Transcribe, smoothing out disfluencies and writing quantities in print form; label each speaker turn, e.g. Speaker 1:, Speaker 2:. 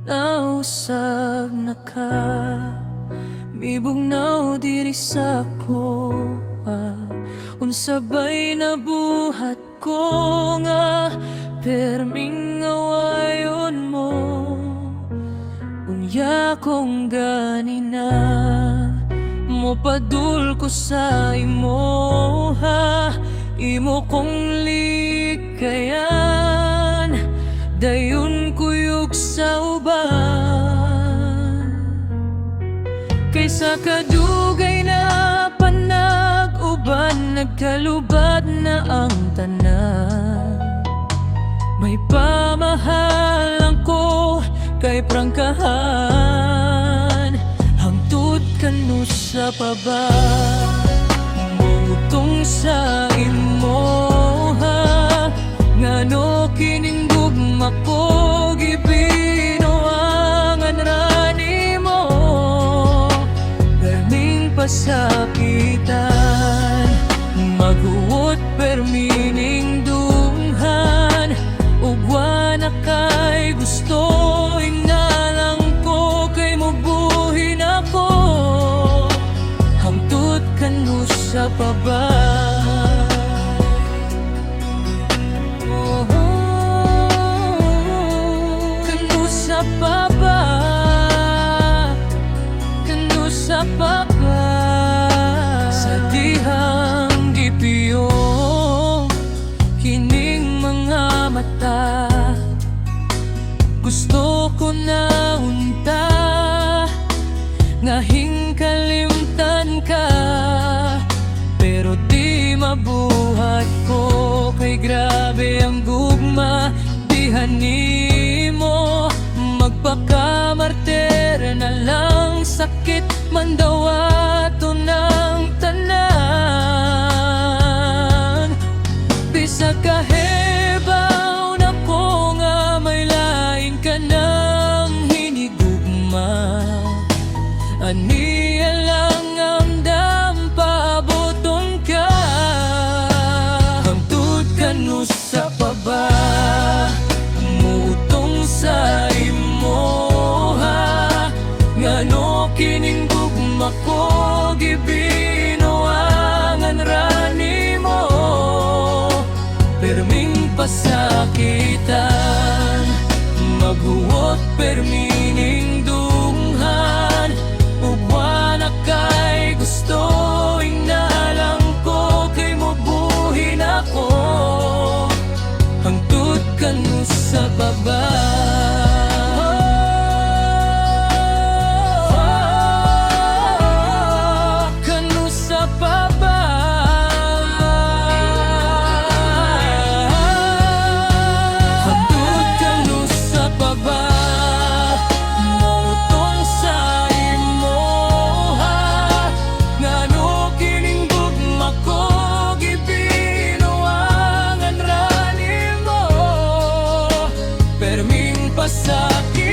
Speaker 1: Nausag na ka, mibugnaw diri sa koa. Unsabay na buhat ko nga, perming awayon mo. Unya kong ganina, mopadul ko sa imo ha. Imo kong likayan, dayon kuyog sa uban. Kaysa kadugay na panag-uban, nagkalubad na ang tanan. May pamahalang ko kay prangkahan, hangtod kanu sa paba. Mutong sa imo ha, ngano kining gugma ko gibinoangan rani mo. Perming pasakitan, maghuot permining dunghan. Ugwa na kay gusto, inalang ko kay mubuhin ako. Hangtod kanu sa paba. Papa, kanu sa papa. Sa dihang gipiyo kining mga mata, gusto ko na unta nga hingkalimtan ka. Pero di mabuhat ko, kay grabe ang gugma. Dihanin mo magpakamartir na lang, sakit man daw ato ng tanan. Bisa kahebaw na ko nga may lain ka ng hinigugma. Aniya lang ang dampaboton ka, hangtod kanu sa paba. Mutong sa ngano kining gugma ko gibinoangan rani mo. Perming pasakitan, maghuot permining dunghan. Ugwa na kay gusto, inalang ko kay mubuhin ako. Hangtod kanu sa baba. Perming pasakitan,